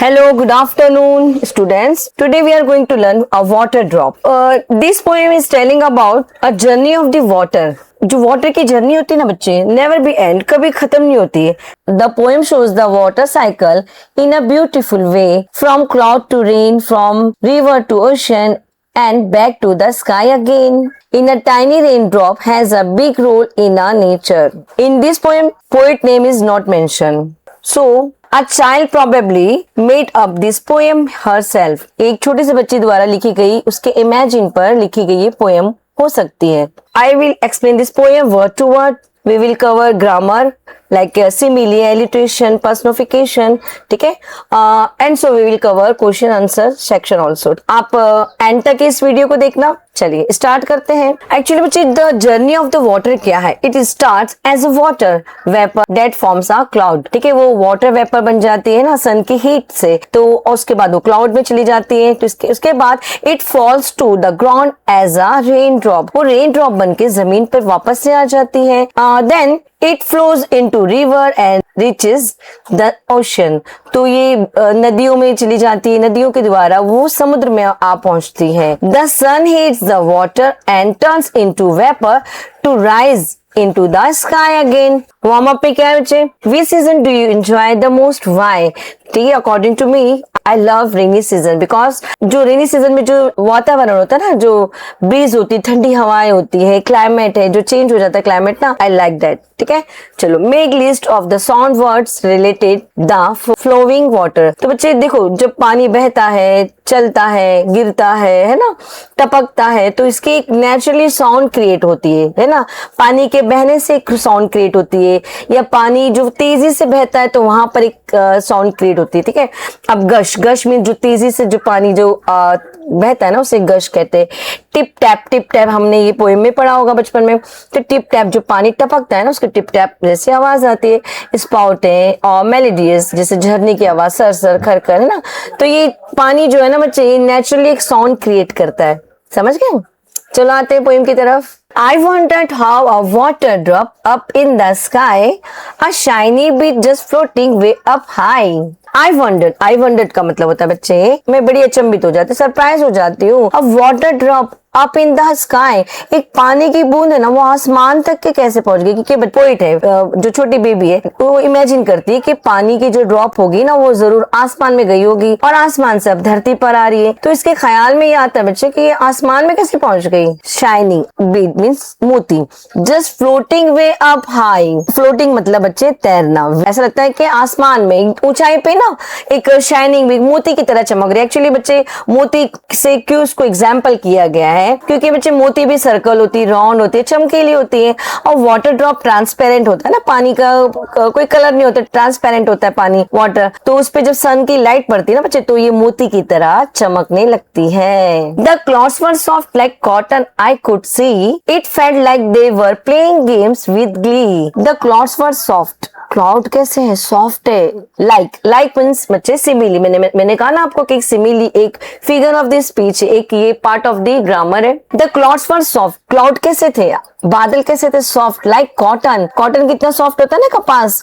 Hello, good afternoon, students. Today we are going to learn a water drop. This poem is telling about a journey of the water. जो water की journey होती है ना बच्चे, never be and, कभी खत्म नहीं होती है. The poem shows the water cycle in a beautiful way, from cloud to rain, from river to ocean and back to the sky again. In a tiny raindrop has a big role in our nature. In this poem, poet name is not mentioned. So, a child probably made up this poem herself. एक छोटे से बच्चे द्वारा लिखी गई, उसके imagine पर लिखी गई ये पोएम हो सकती है. I will explain this poem word to word. We will cover grammar like simile, alliteration, personification, ठीक है. And so we will cover question answer section also. आप एंड तक इस वीडियो को देखना. चलिए स्टार्ट करते हैं. एक्चुअली बच्चे the journey of the water क्या है? It starts as a water vapour that forms a cloud. ठीक है, वो वाटर वेपर बन जाती है ना सन की हीट से, तो उसके बाद वो क्लाउड में चली जाती है. तो उसके बाद it falls to the ground as a rain drop. वो रेन ड्रॉप बन के जमीन पर वापस से आ जाती है. Then it flows into river and reaches the ocean. तो ये नदियों में चली जाती है, नदियों के द्वारा वो समुद्र में आ पहुंचती है. The sun heats the water and turns into vapour to rise into the sky again. Warm up पे क्या है बच्चे? Which season do you enjoy the most? Why? ठीक है, according to me I love rainy season, because जो rainy season में जो वातावरण होता है ना, जो ब्रीज होती है, ठंडी हवाएं होती है, क्लाइमेट है जो चेंज हो जाता है क्लाइमेट ना, आई लाइक दैट. ठीक है, चलो make list of the sound words related the flowing water. तो बच्चे देखो, जब पानी बहता है, चलता है, गिरता है ना, टपकता है, तो इसकी एक नेचुरली साउंड क्रिएट होती है ना. पानी के बहने से एक साउंड क्रिएट होती है, या पानी जो तेजी से बहता है तो वहां पर एक साउंड क्रिएट होती है. ठीक है, अब गश में जो तेजी से जो पानी जो बहता है ना, उसे गश कहते हैं. टिप टैप हमने ये पोएम में पढ़ा होगा बचपन में. तो टिप टैप जो पानी टपकता है ना, उसके टिप टैप जैसे आवाज आती है. स्पाउट है और मेलोडियस जैसे झरने की आवाज, सर सर खर खर, है ना. तो ये पानी जो है ना बच्चे, नेचुरली एक साउंड क्रिएट करता है. समझ गए? चलो आते हैं पोएम की तरफ. I wondered how a water drop up in the sky, a shiny bit just floating way up high. I wondered का मतलब होता है बच्चे, मैं बड़ी अचंभित हो जाती, सरप्राइज हो जाती हूँ. A water drop up in the sky, एक पानी की बूंद है ना, वो आसमान तक के कैसे पहुंच गई? क्योंकि पोइट है, जो छोटी बेबी है, वो इमेजिन करती है कि पानी की जो ड्रॉप होगी ना, वो जरूर आसमान में गई होगी और आसमान से अब धरती पर आ रही है. तो इसके ख्याल में ये आता है बच्चे कि ये आसमान में कैसे पहुंच गई. शाइनिंग बीड मीन्स मोती, just floating way up high. Floating मतलब बच्चे तैरना. ऐसा लगता है कि आसमान में ऊंचाई पे ना एक शाइनिंग बीड मोती की तरह चमक रही है. एक्चुअली बच्चे मोती से क्यों उसको एग्जाम्पल किया गया है? क्योंकि बच्चे मोती भी सर्कल होती है, राउंड होती है, चमकीली होती है. और वाटर ड्रॉप ट्रांसपेरेंट होता है ना, पानी का कोई कलर नहीं होता, ट्रांसपेरेंट होता है पानी, वाटर. तो उस पे जब सन की लाइट पड़ती है ना बच्चे, तो ये मोती की तरह चमकने लगती है. The clouds were soft like cotton I could see, it felt like they were playing games with Glee. The clouds were soft. Cloud कैसे है? सॉफ्ट है. लाइक मीन्स बच्चे सिमिली. मैंने कहा ना आपको कि सिमिली एक फिगर ऑफ द स्पीच, एक ये पार्ट ऑफ द ग्रामर है. The clouds were soft. Cloud कैसे थे? बादल कैसे थे? Soft like cotton. कॉटन कितना सॉफ्ट होता है ना,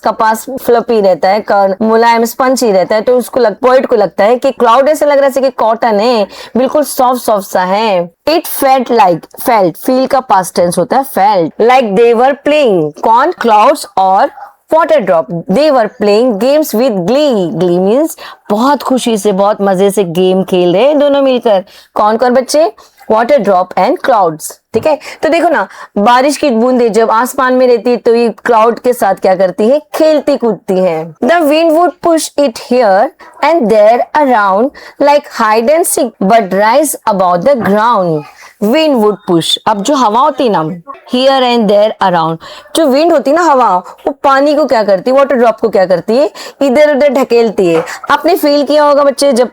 कपास फ्लफी रहता है, मुलायम स्पंजी रहता है. तो उसको पोइट को लगता है कि क्लाउड ऐसे लग रहा है कि कॉटन है, बिल्कुल सॉफ्ट सा है. इट फेल्ट फील का पास्ट टेंस होता है, felt like they were playing. कौन? क्लाउड्स और water drop. They were playing games with Glee. Glee means बहुत खुशी से, बहुत मजे से गेम खेल रहे हैं दोनों मिलकर. कौन कौन बच्चे? Water drop and clouds. ठीक है, तो देखो ना, बारिश की बूंदें जब आसमान में रहती है तो ये क्लाउड के साथ क्या करती है? खेलती कूदती है. The wind would push it here and there around like hide and seek but rise about the ground. Wind would push. अब जो हवा होती है ना, हियर एंड देयर अराउंड, जो विंड होती है ना, हवा, वो पानी को क्या करती है? वाटर ड्रॉप को क्या करती है? इधर उधर ढकेलती है. आपने फील किया होगा बच्चे, जब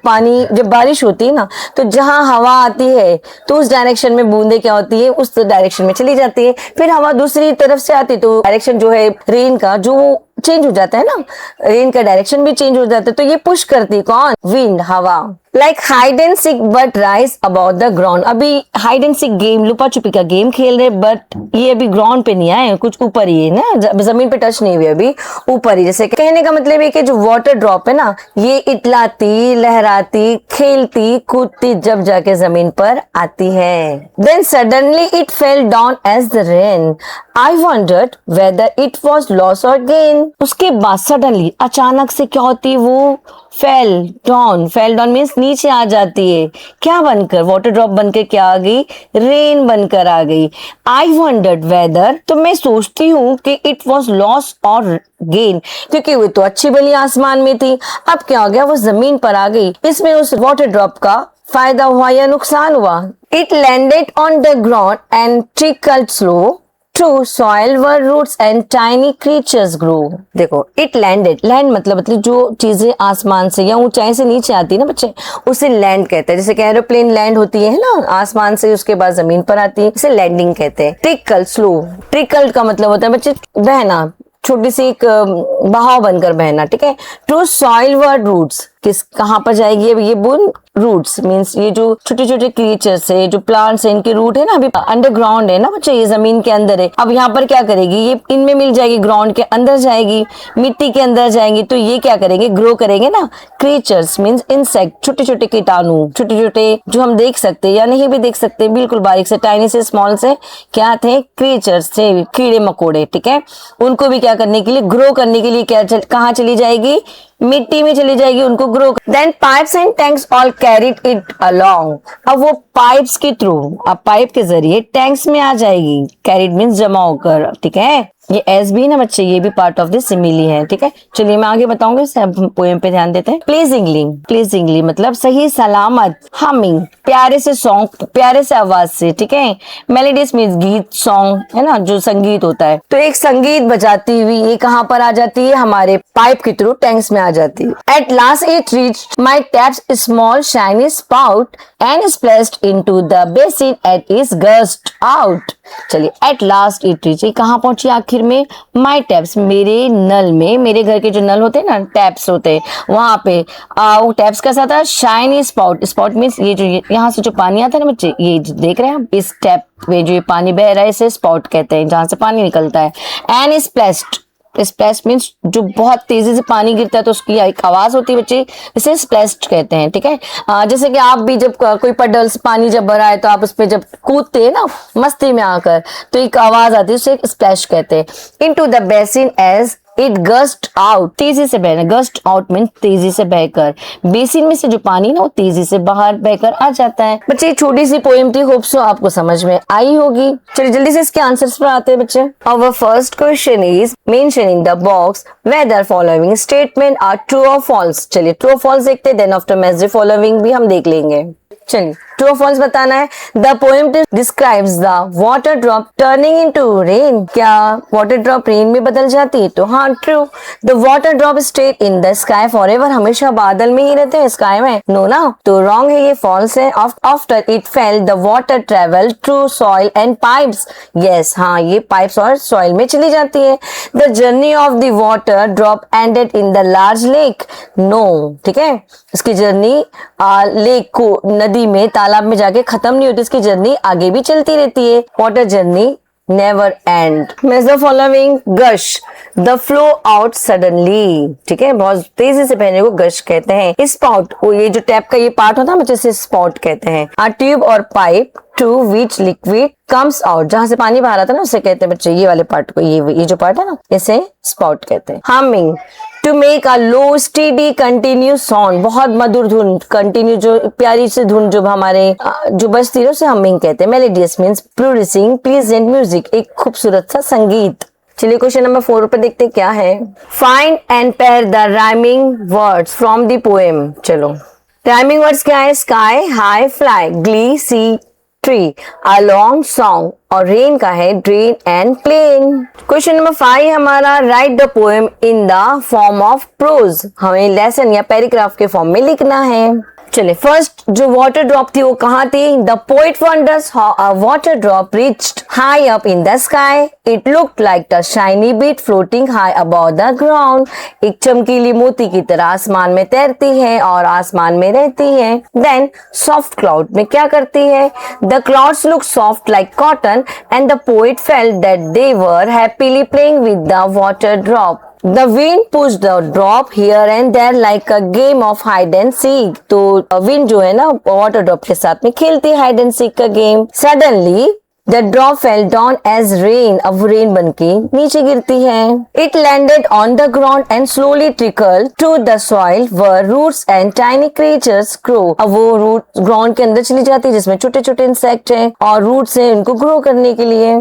बारिश होती है ना, तो जहां हवा आती है तो उस डायरेक्शन में बूंदे क्या होती है? उस डायरेक्शन में चली जाती है. फिर हवा दूसरी तरफ से आती है तो डायरेक्शन जो है रेन का, जो चेंज हो जाता है ना, रेन का डायरेक्शन भी चेंज हो जाता है, तो ये पुश करती कौन, विंड, हवा। Like hide and seek but rise about the ground, अभी हाइड एंड सीक गेम, लुपा छुपी का गेम खेल रहे, बट ये अभी ग्राउंड पे नहीं आए, कुछ ऊपर ही है ना, जमीन पे टच नहीं हुई अभी, ऊपर ही। जैसे कहने का मतलब है कि जो वाटर ड्रॉप है ना, ये इटलाती, लहराती, खेलती, कूदती जब जाके जमीन पर आती है। Then suddenly it fell down as the rain, I wondered whether it was loss or gain. उसके बाद सडनली, अचानक से क्या होती है, वो फेल डाउन मीन्स नीचे आ जाती है, क्या बनकर, वाटर ड्रॉप बनकर क्या आ गई, रेन बनकर आ गई। आई वंडर्ड वेदर, तो मैं सोचती हूँ कि it was loss or gain, क्योंकि वो तो अच्छी भली आसमान में थी, अब क्या हो गया, वो जमीन पर आ गई। इसमें उस वाटर ड्रॉप का फायदा हुआ या नुकसान हुआ। It landed on the ground and trickled slow through soil where roots and tiny creatures grow. देखो, इट लैंडेड, लैंड मतलब जो चीजें आसमान से या ऊंचाई से नीचे आती है ना बच्चे, उसे लैंड कहते हैं। जैसे कि एरोप्लेन लैंड होती है ना आसमान से, उसके बाद जमीन पर आती है, इसे लैंडिंग कहते हैं। ट्रिकल स्लो, ट्रिकल का मतलब होता है बच्चे बहना, छोटी सी एक बहाव बनकर बहना, ठीक है। टू सॉइल वर रूट्स, किस कहाँ पर जाएगी अब ये बूंद, रूट्स मीन्स ये जो छोटे छोटे क्रिएचर्स है, जो प्लांट्स है, इनके रूट है ना, अभी अंडरग्राउंड है ना बच्चे, ये जमीन के अंदर है। अब यहाँ पर क्या करेगी, ये इनमें मिल जाएगी, ग्राउंड के अंदर जाएगी, मिट्टी के अंदर जाएंगी, तो ये क्या करेंगे, ग्रो करेंगे ना। क्रिएचर्स मीन्स इंसेक्ट, छोटे छोटे कीटाणु, छोटे छोटे जो हम देख सकते हैं या नहीं भी देख सकते, बिल्कुल बारीक से, टाइनी से स्मॉल से, क्या थे, क्रिएचर्स थे, कीड़े मकोड़े, ठीक है। उनको भी क्या करने के लिए, ग्रो करने के लिए क्या कहाँ चली जाएगी, मिट्टी में चली जाएगी, उनको grow. Then pipes and tanks all carried it along, अब वो पाइप्स के थ्रू, अब पाइप के जरिए टैंक्स में आ जाएगी, कैरिड मीन्स जमा होकर, ठीक है। ये एस भी ना बच्चे, ये भी पार्ट ऑफ द सिमिली है, ठीक है। चलिए मैं आगे बताऊंगी, पोएम पे ध्यान देते हैं। प्लीजिंगली, प्लीजिंगली मतलब सही सलामत, हमिंग प्यारे से सॉन्ग, प्यारे से आवाज से, ठीक है। मेलोडियस मीन्स गीत, सॉन्ग है ना, जो संगीत होता है, तो एक संगीत बजाती हुई ये कहाँ पर आ जाती है, हमारे पाइप के थ्रू टैंक्स में आ जाती है। At last it reached my taps small shiny spout and splashed into the basin at its gust out. चलिए, एट लास्ट इट रीच, कहाँ पहुंची आखिर में, माय टैप्स मेरे नल में, मेरे घर के जो नल होते हैं ना, टैप्स होते हैं, वहां पे वो टैप्स का साथ शाइनी स्पॉट, स्पॉट मीन्स ये जो यहाँ से जो पानी आता है ना बच्चे, ये देख रहे हैं आप, इस टैप में जो ये पानी बह रहा है इसे स्पॉट कहते हैं, जहां से पानी निकलता है। एंड स्प्लैश्ड, स्प्लैश मीन्स जो बहुत तेजी से पानी गिरता है तो उसकी एक आवाज होती है बच्चे, इसे स्प्लैश्ड कहते हैं, ठीक है। जैसे कि आप भी जब कोई पडल से पानी जब भरा है तो आप उस पे जब कूदते हैं ना मस्ती में आकर, तो एक आवाज आती है, उसे स्प्लैश कहते हैं। Into the basin as it gushed out, तेजी से बहना, गस्ट आउट मीन तेजी से बहकर, बेसिन में से जो पानी ना वो तेजी से बाहर बहकर आ जाता है। बच्चे छोटी सी पोएम थी, होप सो आपको समझ में आई होगी। चलिए जल्दी से इसके आंसर्स पर आते हैं बच्चे। Our first question is mention in the box whether following statement are true और फॉल्स। चलिए ट्रू और फॉल्स देखते हैं, then after match the following भी हम देख लेंगे। चलिए ट्रू और फॉल्स बताना है। The poem describes the water drop turning into rain, क्या वाटर ड्रॉप रेन में बदल जाती है, तो हाँ true. The water drop stayed in the sky forever, हमेशा बादल में ही रहते हैं स्काई में, नो ना, तो रॉन्ग है, ये फॉल्स है। After it fell the water travel through soil and pipes, yes हाँ ये पाइप्स और सॉइल में चली जाती है। The journey of the water drop ended in the large lake, no, ठीक है, इसकी जर्नी लेक को, नदी में, तालाब में जाके खत्म नहीं होती, इसकी जर्नी आगे भी चलती रहती है। Water journey never end. Match the following, gush the flow out suddenly, ठीक है, बहुत तेजी से बहने को गश कहते हैं। स्पाउट, ये जो टैप का ये पार्ट होता है बच्चे, इसे स्पाउट कहते हैं। A tube or pipe to which liquid comes out, जहां से पानी बाहर आता है ना उसे कहते हैं बच्चे, ये वाले पार्ट को, ये जो पार्ट है ना इसे स्पाउट कहते हैं। Humming to make a low steady continue sound, बहुत मधुर धुन, कंटिन्यू जो प्यारी सी धुन जो हमारे जो बजती है उसे हमिंग कहते हैं। Melodious means producing pleasant music, एक खूबसूरत सा संगीत। चलिए क्वेश्चन नंबर 4 पे देखते हैं क्या है। Find and pair the rhyming words from the poem. चलो राइमिंग वर्ड्स क्या है, sky, high, fly, glee, sea, tree, a long song, और रेन का है drain and plain. Question number 5 हमारा, write the poem in the form of prose, हमें lesson या paragraph के फॉर्म में लिखना है। चलिए फर्स्ट जो वाटर ड्रॉप थी वो कहाँ थी? The poet wonders how a water drop reached high up in the sky, it looked like a shiny bead floating high above the ground. एक चमकीली मोती की तरह आसमान में तैरती है और आसमान में रहती है। देन सॉफ्ट क्लाउड में क्या करती है? The clouds look soft like cotton and the poet felt that they were happily playing with the water drop. The wind pushed the drop here and there like a game of hide and seek। तो wind जो है ना water drop के साथ में खेलती है hide and seek का game. Suddenly the drop fell down as rain। अब रेन बन के नीचे गिरती है। It landed on the ground and slowly trickled to the soil where roots and tiny creatures grow। अब वो रूट ग्राउंड के अंदर चली जाती है जिसमें छोटे छोटे इंसेक्ट हैं और रूट्स हैं उनको ग्रो करने के लिए।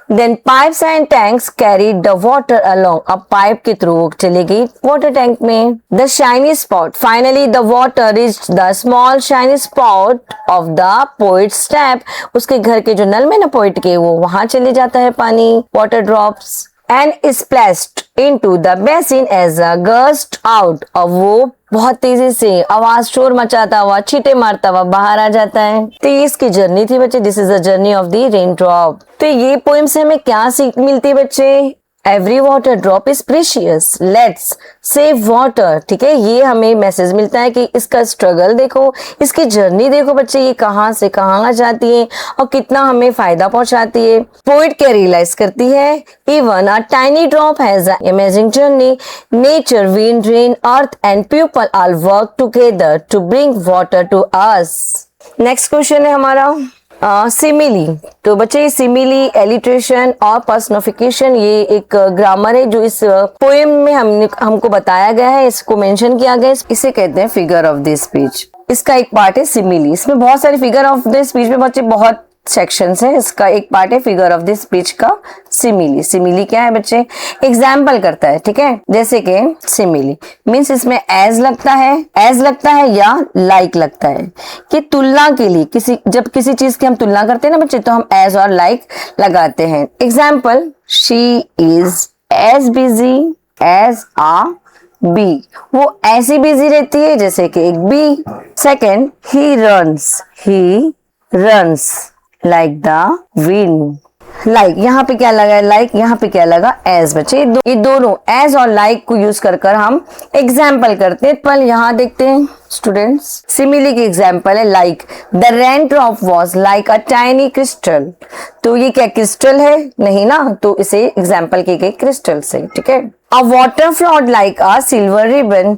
Then pipes and tanks carried the water along। अब पाइप के थ्रू वो चली गई वाटर टैंक में। The shiny spot, finally the water reached the small shiny spot of the poet's tap। उसके घर के जो नल में ना पोइट के वो वहां चले जाता है पानी water drops. And splashed into the basin as a gust out। अब वो बहुत तेजी से आवाज शोर मचाता हुआ छींटे मारता हुआ बाहर आ जाता है। तो ये इसकी जर्नी थी बच्चे। This is the journey of the rain drop. तो ये पोएम से हमें क्या सीख मिलती है बच्चे? Every water drop is precious, let's save water. ठीक है, ये हमें मैसेज मिलता है कि इसका स्ट्रगल देखो, इसकी जर्नी देखो बच्चे, ये कहाँ से कहाँ जाती है और कितना हमें फायदा पहुंचाती है। पोइट क्या रियलाइज करती है? Even a tiny drop has a amazing journey, nature, wind, rain, earth and people all work together to bring water to us. Next question है हमारा सिमिली। तो बच्चे सिमिली, एलिट्रेशन और पर्सनिफिकेशन ये एक ग्रामर है जो इस पोएम में हमको बताया गया है, इसको मेंशन किया गया है। इसे कहते हैं फिगर ऑफ द स्पीच। इसका एक पार्ट है सिमिली। इसमें बहुत सारे फिगर ऑफ द स्पीच में बच्चे बहुत सेक्शंस है। इसका एक पार्ट है फिगर ऑफ द स्पीच का सिमिली। सिमिली क्या है बच्चे? एग्जाम्पल करता है। ठीक है, जैसे कि सिमिली मीन्स इसमें एज लगता है या लाइक लगता है कि तुलना के लिए जब किसी चीज की हम तुलना करते हैं ना बच्चे तो हम एज और लाइक लगाते हैं। Example, she is as busy as a bee. वो ऐसी बिजी रहती है जैसे कि एक bee. Second, he runs like the wind। Like यहाँ पे क्या लगा है? लाइक यहाँ पे क्या लगा? एज। बच्चे ये दोनों एज और लाइक को यूज कर हम एग्जाम्पल करते हैं। पर यहाँ देखते हैं स्टूडेंट्स, सिमिली की एग्जाम्पल है like the rain drop was like a tiny crystal. तो ये क्या क्रिस्टल है? नहीं ना, तो इसे एग्जाम्पल की गई क्रिस्टल से। ठीक है, अ वाटर फ्लॉड लाइक अ सिल्वर रिबन।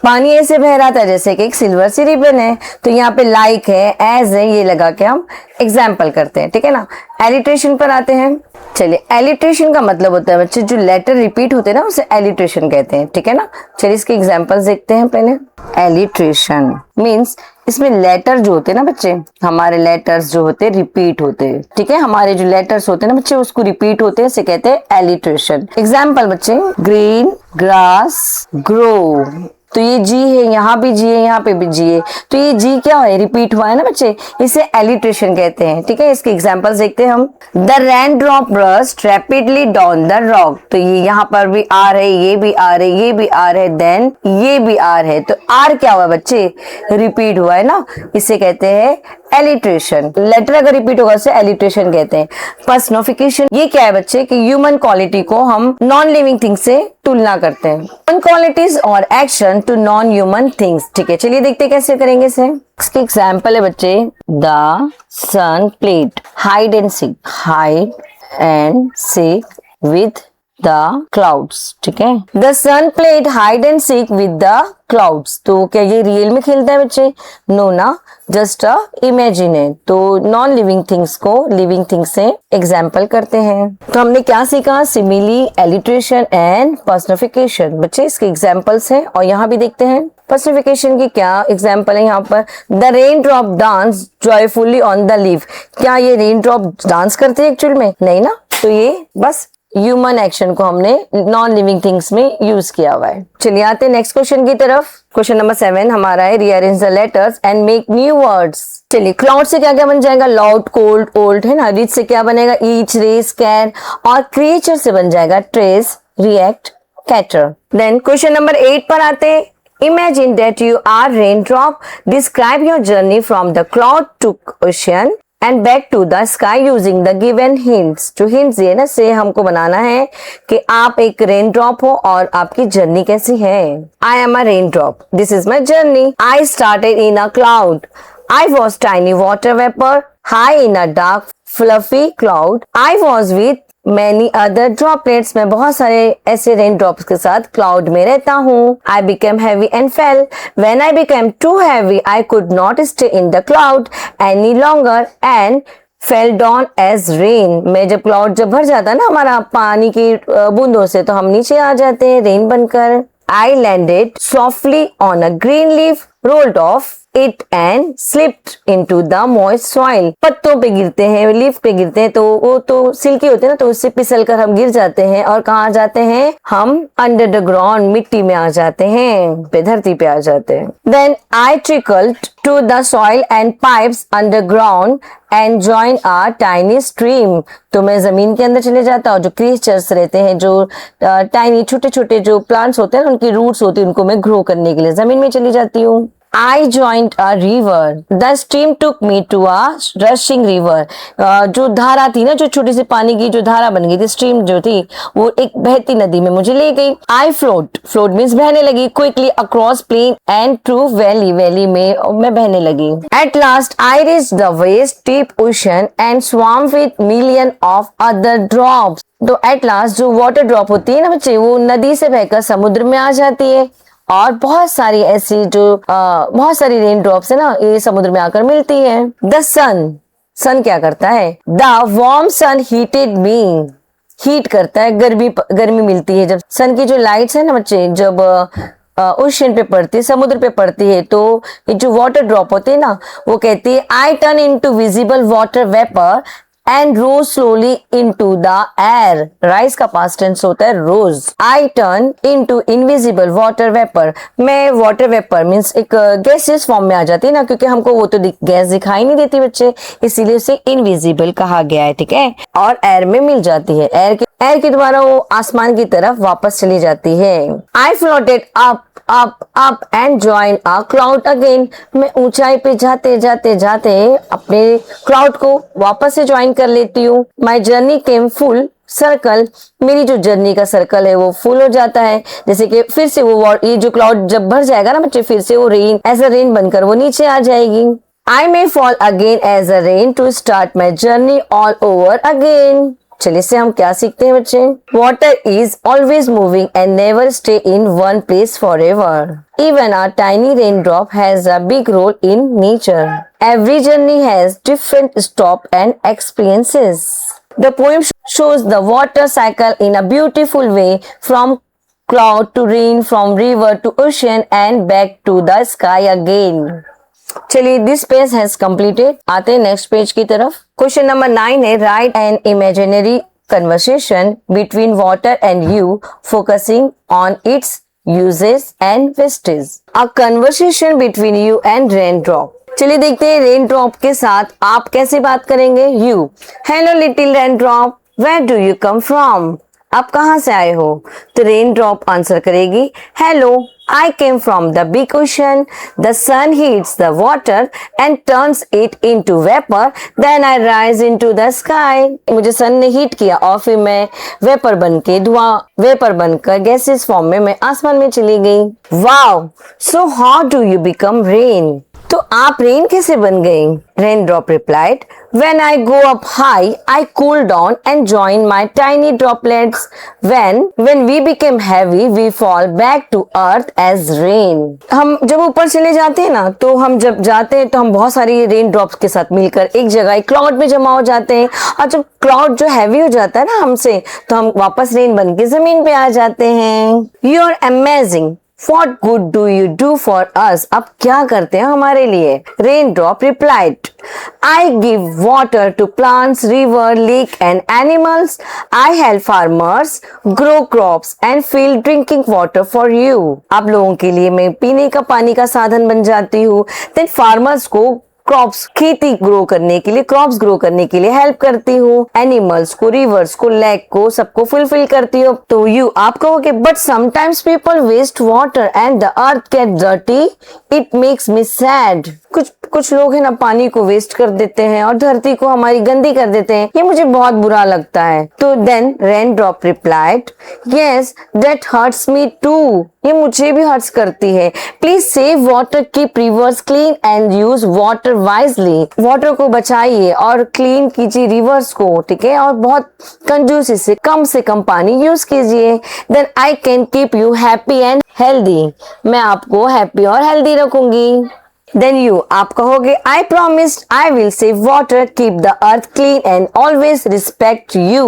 पानी ऐसे बह रहा था जैसे कि एक सिल्वर सी रिबन है। तो यहाँ पे लाइक है, एज है, ये लगा के हम एग्जाम्पल करते हैं। ठीक है ना। एलिट्रेशन पर आते हैं। चलिए, एलिट्रेशन का मतलब होता है बच्चे जो लेटर रिपीट होते हैं ना उसे एलिट्रेशन कहते हैं। ठीक है ना। चलिए इसके एग्जाम्पल्स देखते हैं पहले। एलिट्रेशन मीन्स इसमें लेटर जो होते हैं ना बच्चे, हमारे लेटर्स जो होते हैं रिपीट होते हैं। ठीक है, हमारे जो लेटर्स होते हैं ना बच्चे उसको रिपीट होते हैं, इसे कहते हैं एलिट्रेशन। एग्जाम्पल बच्चे, ग्रीन ग्रास ग्रो। तो ये जी है, यहाँ भी जी है, यहाँ पे भी जी है, तो ये जी क्या है? रिपीट हुआ है ना बच्चे, इसे एलिट्रेशन कहते हैं। ठीक है, इसके एग्जांपल्स देखते हैं हम। The rain drop rust rapidly down the rock. तो ये यहाँ पर भी आर है, ये भी आर है, ये भी आर है, देन ये भी आर है। तो आर क्या हुआ बच्चे? रिपीट हुआ है ना, इसे कहते हैं एलिट्रेशन। लेटर अगर रिपीट होगा उसे एलिट्रेशन कहते हैं। पर्सनिफिकेशन ये क्या है बच्चे? कि ह्यूमन क्वालिटी को हम नॉन लिविंग थिंग से तुलना करते हैं। ह्यूमन क्वालिटीज और action to non human things. ठीक है, चलिए देखते हैं कैसे करेंगे इसे। इसके एग्जाम्पल है बच्चे, the sun played hide and seek with the clouds. ठीक है, the sun played hide and seek with the clouds. तो क्या ये रियल में खेलता है बच्चे? नो ना, जस्ट अ इमेजिन है। तो नॉन लिविंग थिंग्स को लिविंग थिंग्स से एग्जाम्पल करते हैं। तो हमने क्या सीखा? Simile, alliteration and personification. बच्चे इसके एग्जाम्पल्स हैं और यहाँ भी देखते हैं पर्सनिफिकेशन की क्या एग्जाम्पल है। यहाँ पर the rain drop dance joyfully on the leaf. क्या ये रेन ड्रॉप डांस करते हैं एक्चुअल में? नहीं ना, तो ये बस ह्यूमन एक्शन को हमने नॉन लिविंग थिंग्स में यूज किया हुआ है। चलिए आते हैं नेक्स्ट क्वेश्चन की तरफ। क्वेश्चन नंबर 7 हमारा है, rearrange the letters and make new words. चलिए, क्लाउड से क्या क्या बन जाएगा? लाउड, कोल्ड, ओल्ड है ना। रिच से क्या बनेगा? Each, race, can. और क्रिएचर से बन जाएगा trace, react, crater. Then question number 8 पर आते हैं। Imagine that you are raindrop. Describe your journey from the cloud to ocean and back to the sky using the given hints. जो hints दिए ना से हमको बनाना है कि आप एक रेन ड्रॉप हो और आपकी जर्नी कैसी है. I am a raindrop. This is my journey. I started in a cloud. I was tiny water vapor high in a dark fluffy cloud. I was with many other droplets. मैं बहुत सारे ऐसे rain drops के साथ cloud में रहता हूँ. I became heavy and fell. When I became too heavy, I could not stay in the cloud any longer and fell down as rain. मैं जब भर जाता है ना हमारा पानी की बूंदों से, तो हम नीचे आ जाते हैं रेन बनकर. I landed softly on a green leaf, rolled off it and slipped into the moist soil. पत्तों पे गिरते हैं, लीफ पे गिरते हैं, तो वो तो सिल्की होते हैं ना, तो उससे फिसल कर हम गिर जाते हैं और कहाँ जाते हैं हम? अंडर द ग्राउंड, मिट्टी में आ जाते हैं, धरती पे आ जाते हैं. Then I trickled to the soil and pipes underground and joined a tiny stream. तो मैं जमीन के अंदर चले जाता हूँ. जो क्रीचर्स रहते हैं, जो टाइनी छोटे छोटे जो प्लांट्स होते हैं, उनकी रूट्स होती है, उनको मैं ग्रो करने के लिए जमीन में चली जाती हूँ. I joined a river. The stream took me to a rushing river. जो धारा थी ना, जो छोटी सी पानी की जो धारा बन गई थी, स्ट्रीम जो थी, वो एक बहती नदी में मुझे ले गई. I float means बहने लगी. Quickly across plain and through valley में मैं बहने लगी. At last I reached the waist deep ocean and swam with million of other drops. तो at last जो वाटर ड्रॉप होती है ना बच्चे, वो नदी से बहकर समुद्र में आ जाती है और बहुत सारी ऐसी जो बहुत सारी रेन ड्रॉप्स है ना, ये समुद्र में आकर मिलती है. द सन क्या करता है? The warm sun heated me. Heat करता है, गर्मी मिलती है. जब सन की जो लाइट्स है ना बच्चे, जब ओशन पे पड़ती है, समुद्र पे पड़ती है, तो ये जो वाटर ड्रॉप होते हैं ना, वो कहती है I turn into visible water vapour and rose slowly into the air. Rise का past tense होता है rose. I turn into invisible water vapor. मैं water vapor means एक gaseous form में आ जाती है ना, क्योंकि हमको वो तो गैस दिखाई नहीं देती बच्चे, इसीलिए उसे invisible कहा गया है, ठीक है. और air में मिल जाती है. एयर के द्वारा वो आसमान की तरफ वापस चली जाती है. I floated up and joined a cloud again. मैं ऊंचाई पे जाते अपने क्लाउड को वापस से ज्वाइन कर लेती हूँ. My journey came full circle. मेरी जो जर्नी का सर्कल है वो फुल हो जाता है. जैसे कि फिर से वो ये जो क्लाउड जब भर जाएगा ना बच्चे, फिर से वो रेन एज अ रेन बनकर वो नीचे आ जाएगी. I may fall again as a rain to start my journey all over again. चलिए इससे हम क्या सीखते हैं बच्चे? Water is always moving and never stay in one place forever. Even a tiny raindrop has a big role in nature. Every journey has different stop and experiences. The poem shows the water cycle in a beautiful way, from cloud to rain, from river to ocean and back to the sky again. चलिए this page has completed. आते हैं next page की तरफ. Question number 9 है right an imaginary conversation between water and you focusing on it's uses and wastage. A conversation between you and rain drop. चलिए देखते हैं rain drop के साथ आप कैसे बात करेंगे. You, hello little rain drop, where do you come from. आप कहाँ से आए हो? तो रेन ड्रॉप आंसर करेगी, hello, I came from the big ocean. The sun heats the water and turns it into vapor. Then I rise into the sky. मुझे सन ने heat किया और फिर मैं वेपर बनकर गैसेस फॉर्म में मैं आसमान में चली गई. Wow! So how do you become rain? तो आप रेन कैसे बन गई? Rain drop replied, when I go up high, I cool down and join my tiny droplets. When we become heavy, we fall back to earth as rain. हम जब ऊपर चले जाते हैं ना, तो हम जब जाते हैं तो हम बहुत सारी रेन ड्रॉप्स के साथ मिलकर एक जगह क्लाउड में जमा हो जाते हैं, और जब क्लाउड जो हैवी हो जाता है ना हमसे, तो हम वापस रेन बन के जमीन पे आ जाते हैं. You are amazing. What good do you do for us? आप क्या करते हैं हमारे लिए? Raindrop replied, I give water to plants, river, lake and animals. I help farmers grow crops and fill drinking water for you. आप लोगों के लिए मैं पीने का पानी का साधन बन जाती हूँ. Then farmers को क्रॉप्स, खेती ग्रो करने के लिए, क्रॉप्स ग्रो करने के लिए हेल्प करती हूँ, एनिमल्स को, रिवर्स को, लेक को, सबको फुलफिल करती हूँ। तो यू आप कहोगे but sometimes people waste water and the earth get dirty, it makes me sad. कुछ लोग है ना पानी को वेस्ट कर देते हैं और धरती को हमारी गंदी कर देते हैं, ये मुझे बहुत बुरा लगता है। तो then rain drop replied, yes that hurts me too, ये मुझे भी हर्ट्स करती है। Please save water, keep rivers clean and use water wisely. Water को बचाइए और क्लीन कीजिए रिवर्स को, ठीक है, और बहुत कंजूसी से कम पानी यूज कीजिए। Then I can keep you happy and healthy, मैं आपको हैप्पी और हेल्दी रखूंगी। Then you आप कहोगे I promised I will save water, keep the earth clean and always respect you,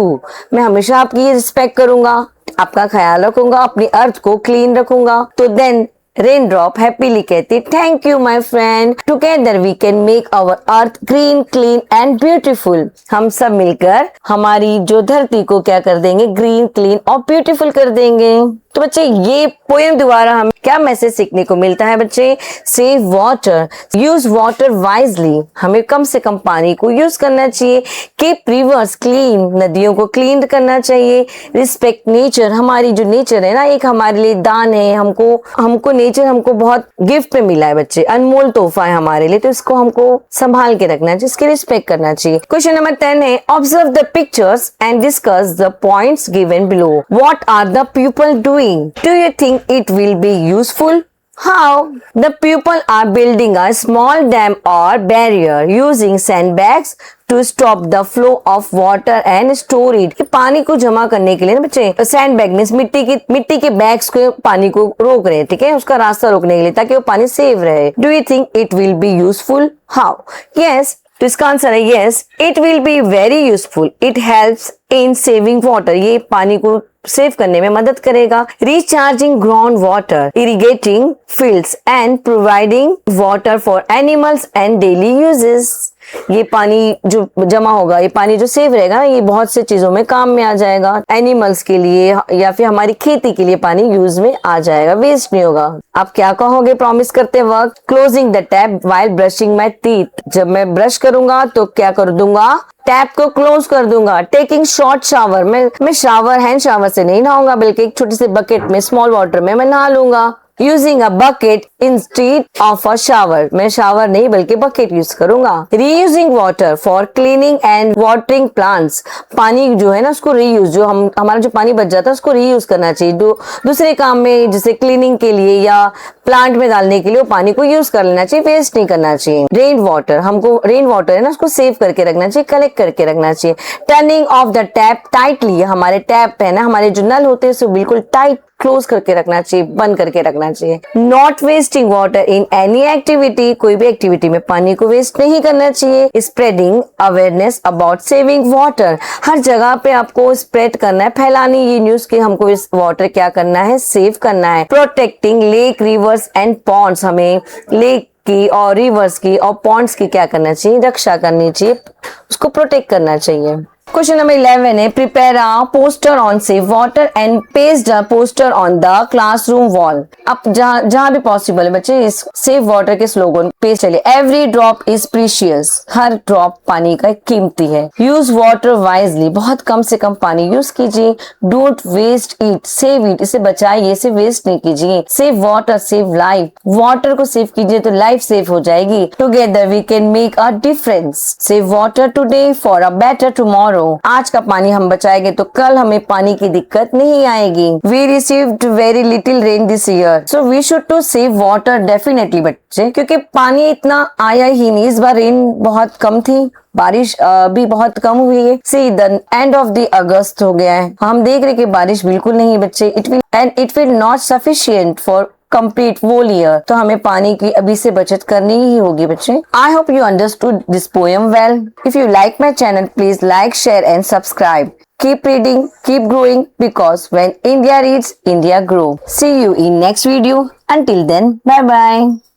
मैं हमेशा आपकी रिस्पेक्ट करूंगा, आपका ख्याल रखूंगा, अपनी अर्थ को क्लीन रखूंगा। तो देन रेन ड्रॉप हैप्पीली कहती thank you my friend, together we can make our earth green clean and beautiful, हम सब मिलकर हमारी जो धरती को क्या कर देंगे, ग्रीन क्लीन और ब्यूटीफुल कर देंगे। तो बच्चे ये पोएम द्वारा हमें क्या मैसेज सीखने को मिलता है बच्चे, save water, use water wisely, हमें कम से कम पानी को यूज करना चाहिए, कीप रिवर्स क्लीन, नदियों को क्लीन करना चाहिए, रिस्पेक्ट नेचर, हमारी जो नेचर है ना एक हमारे लिए दान है, हमको नेचर हमको बहुत गिफ्ट में मिला है बच्चे, अनमोल तोहफा है हमारे लिए, तो इसको हमको संभाल के रखना चाहिए, इसकी रिस्पेक्ट करना चाहिए। क्वेश्चन नंबर 10 है observe the pictures and discuss the points given below, what are the people doing, do you think it will be useful? How? The people are building a small dam or barrier using sandbags to stop the flow of water and store it. पानी को जमा करने के लिए ना बच्चे sandbag means मिट्टी के बैग्स को पानी को रोक रहे हैं, ठीक है, उसका रास्ता रोकने के लिए ताकि वो पानी सेव रहे। Do you think it will be useful? How? Yes. तो इसका आंसर है yes, it will be very useful, it helps in saving water, ये पानी को सेव करने में मदद करेगा, recharging ground water, irrigating fields and providing water for animals and daily uses. ये पानी जो जमा होगा, ये पानी जो सेव रहेगा, ये बहुत से चीजों में काम में आ जाएगा, एनिमल्स के लिए या फिर हमारी खेती के लिए पानी यूज में आ जाएगा, वेस्ट नहीं होगा। आप क्या कहोगे प्रॉमिस करते वक्त, closing the tap while brushing my teeth, जब मैं ब्रश करूंगा तो क्या कर दूंगा, टैप को क्लोज कर दूंगा। टेकिंग शॉर्ट शावर, मैं शावर हैंड शावर से नहीं नहाऊंगा, बल्कि एक छोटी सी बकेट में स्मॉल वाटर में मैं नहा लूंगा। Using a bucket instead of a shower, मैं शावर नहीं बल्कि बकेट यूज करूंगा। Reusing water for cleaning and watering plants, पानी जो है ना उसको रीयूज, जो हमारा जो पानी बच जाता है उसको रीयूज करना चाहिए, दूसरे काम में जैसे क्लीनिंग के लिए या प्लांट में डालने के लिए पानी को यूज कर लेना चाहिए, वेस्ट नहीं करना चाहिए। रेन वाटर, हमको रेन वाटर है ना उसको सेव करके रखना चाहिए, कलेक्ट करके रखना चाहिए। Turning of the tap tightly, हमारे टैप है ना, हमारे जो नल होते हैं उसको बिल्कुल टाइट क्लोज करके रखना चाहिए, बंद करके रखना चाहिए। Not wasting water in any activity, कोई भी एक्टिविटी में पानी को वेस्ट नहीं करना चाहिए। Spreading awareness about saving water, हर जगह पे आपको स्प्रेड करना है, फैलानी ये न्यूज कि हमको इस वाटर क्या करना है, सेव करना है। Protecting lake rivers and ponds, हमें लेक की और रिवर्स की और पॉन्ड्स की क्या करना चाहिए, रक्षा करनी चाहिए, उसको प्रोटेक्ट करना चाहिए। क्वेश्चन नंबर 11 है prepare a poster on save water and paste the poster on the classroom wall. अब जहां भी पॉसिबल है बच्चे इस सेव वाटर के स्लोगन पेस्ट चलिए। Every drop is precious, her drop पानी का कीमती है। यूज वाटर वाइजली, बहुत कम से कम पानी यूज कीजिए। Don't waste it, save it, इसे बचाइए, इसे वेस्ट नहीं कीजिए। Save water save life, water को सेव कीजिए तो लाइफ सेव हो जाएगी। Together we can make a difference, save water today for a better tomorrow, आज का पानी हम बचाएंगे तो कल हमें पानी की दिक्कत नहीं आएगी। We received very little rain this year, so we should to save water definitely बच्चे, क्योंकि पानी इतना आया ही नहीं, इस बार रेन बहुत कम थी, बारिश भी बहुत कम हुई है। See the end of the August हो गया है, हम देख रहे कि बारिश बिल्कुल नहीं है बच्चे। It will not sufficient for complete whole year, तो हमें पानी की अभी से बचत करनी ही होगी बच्चे। I hope you understood this poem well. If you like my channel please like share and subscribe. Keep reading, keep growing, because when India reads, India grow. See you in next video. Until then, bye bye.